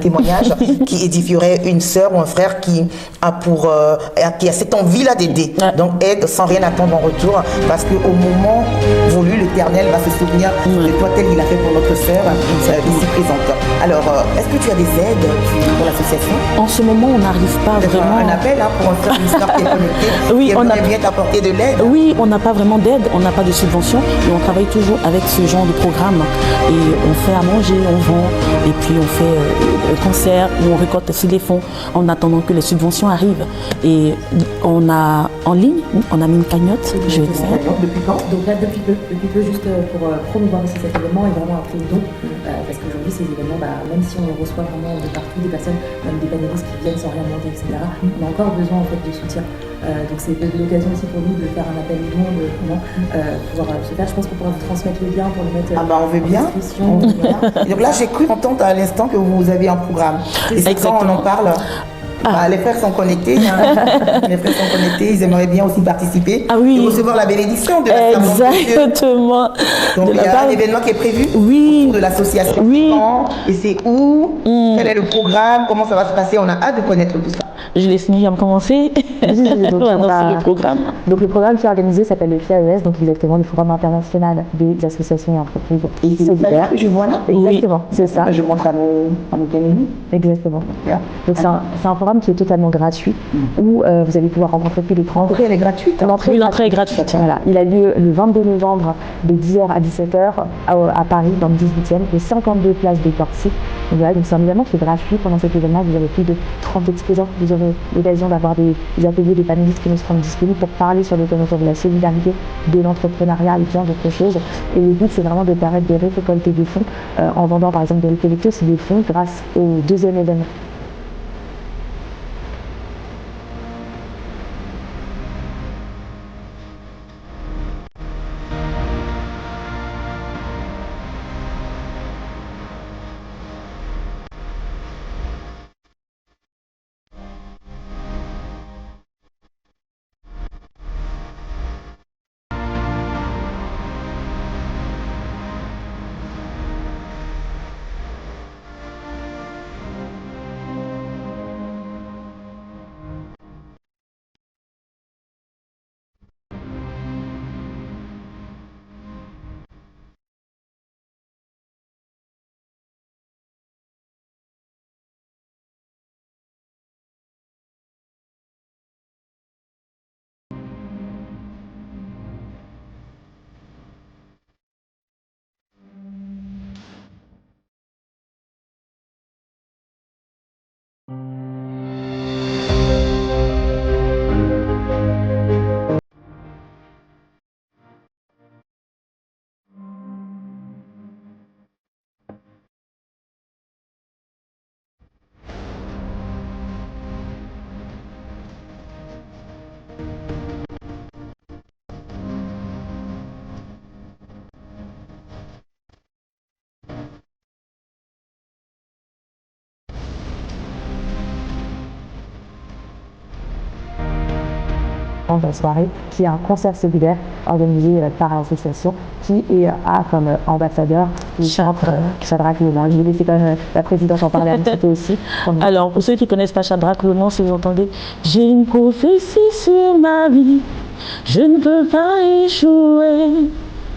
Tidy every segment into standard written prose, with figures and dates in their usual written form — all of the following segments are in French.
témoignage qui édifierait une sœur ou un frère qui a cette envie-là d'aider. Donc aide sans rien attendre en retour, parce qu'au moment voulu, l'Éternel va se souvenir de toi tel qu'il a fait pour notre sœur ici présente. Alors, est-ce que tu as des aides pour l'association? En ce moment, on n'arrive pas vraiment... Un appel pour un frère, une sœur qui est connecté, oui, qui aimerait bien t'apporter de l'aide? Oui, on n'a pas vraiment d'aide, on n'a pas de subvention, mais on travaille toujours avec ce genre de programme. Et on fait à manger, on vend, et puis on fait concert où on récolte aussi des fonds en attendant que les subventions arrivent. Et on a en ligne, on a mis une cagnotte. Je vais le faire. Depuis quand? Donc là, depuis peu, juste pour promouvoir aussi cet événement et vraiment appeler don, parce qu'aujourd'hui ces événements, même si on reçoit vraiment de partout des personnes, même des panélistes qui viennent sans rien demander, etc., on a encore besoin en fait de soutien. Donc c'est l'occasion aussi pour nous de faire un appel don, de pouvoir se faire. Je pense qu'on pourra vous transmettre le lien pour le mettre on veut bien. Donc là, j'ai cru entendre à l'instant que vous avez un programme. Et c'est quand on en parle? Les frères sont connectés, les frères sont connectés, ils aimeraient bien aussi participer et recevoir la bénédiction de la Exactement. Donc il y a un événement qui est prévu autour de l'association. Et c'est où? Quel est le programme? Comment ça va se passer? On a hâte de connaître tout ça. Je laisse Myriam commencer. Le programme. Donc le programme qui est organisé s'appelle le FIAES, donc exactement le Forum international des associations et entreprises. Et c'est ça que je vois là? Exactement, c'est ça. Je montre à nos caméras. Exactement. Donc c'est un programme qui est totalement gratuit, où vous allez pouvoir rencontrer tous les grands. L'entrée elle est gratuite? L'entrée est gratuite. Voilà. Il a lieu le 22 novembre de 10h à 17h à Paris, dans le 18e, et 52 places de Torcy. Voilà, donc c'est un événement qui est gratuit. Pendant cet événement, vous avez plus de 30 exposants. Vous aurez l'occasion d'avoir des ateliers, des panélistes qui nous seront disponibles pour parler sur le thème autour de la solidarité, de l'entrepreneuriat et plein d'autres choses. Et le but, c'est vraiment de permettre de récolter des fonds en vendant, par exemple, de récolter aussi des fonds grâce au deuxième événement. De la soirée, qui est un concert solidaire organisé par l'association qui a comme ambassadeur le chantre Shadrach Lomans. Je vais laisser quand même la présidente en parler un petit peu aussi. Alors, pour ceux qui ne connaissent pas Shadrach Lomans, si vous entendez, j'ai une prophétie sur ma vie, je ne peux pas échouer,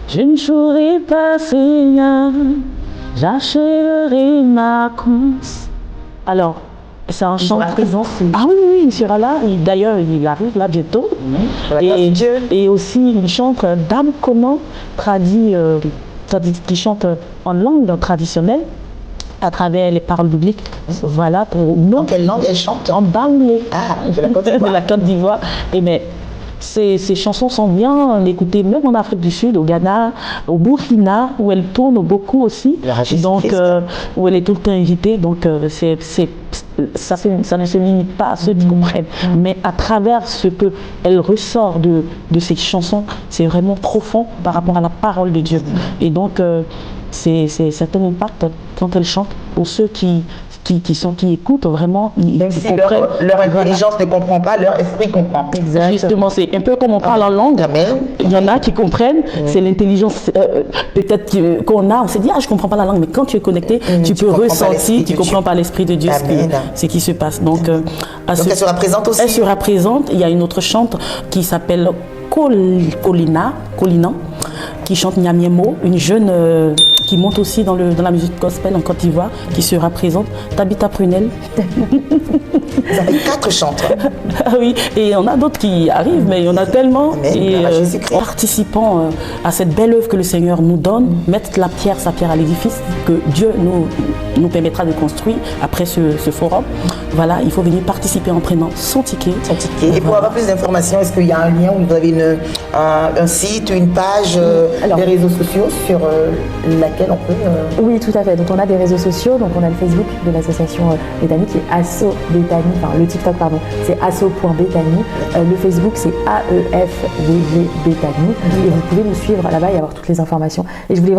je ne jouerai pas Seigneur, j'achèverai ma course. Alors, c'est un chant de présence. Ah oui, il sera là. D'ailleurs, il arrive là bientôt. Et aussi une chante d'âme comment qui chante en langue traditionnelle à travers les paroles bibliques. Voilà. En quelle langue elle chante? En banglais. De la Côte d'Ivoire. Et mais ces chansons sont bien écoutées, même en Afrique du Sud, au Ghana, au Burkina, où elle tourne beaucoup aussi. Donc, où elle est tout le temps invitée. Donc, ça ne se limite pas à ceux qui comprennent. Mais à travers ce qu'elle ressort de ces chansons, c'est vraiment profond par rapport à la parole de Dieu. Et donc, c'est un impact quand elle chante pour ceux qui qui écoutent vraiment. Même si leur intelligence ne comprend pas, leur esprit comprend. Exactement. Justement, c'est un peu comme on parle en langue. Amen. Il y en a qui comprennent, c'est l'intelligence peut-être qu'on a, on s'est dit, je ne comprends pas la langue, mais quand tu es connecté, tu peux ressentir, tu comprends par l'esprit de Dieu ce qui se passe. Donc elle sera présente aussi. Elle sera présente. Il y a une autre chante qui s'appelle Colina, qui chante Nyamiemo, une jeune qui monte aussi dans la musique gospel en Côte d'Ivoire, qui sera présente. Tabitha Prunel. Vous avez 4 chanteurs. Ah oui, et on a d'autres qui arrivent, mais il y en a tellement. Amen. Et participant à cette belle œuvre que le Seigneur nous donne, mettre sa pierre à l'édifice que Dieu nous permettra de construire après ce forum. Voilà, il faut venir participer en prenant son ticket. Et pour avoir plus d'informations, est-ce qu'il y a un lien où vous avez un site, une page, des réseaux sociaux sur laquelle on peut... Oui, tout à fait. Donc on a des réseaux sociaux, donc on a le Facebook de l'association Bethany qui est Asso Bethany, enfin le TikTok pardon, c'est asso.bethany. Le Facebook c'est AEFVG Bethany. Et vous pouvez nous suivre là-bas et avoir toutes les informations. Et je voulais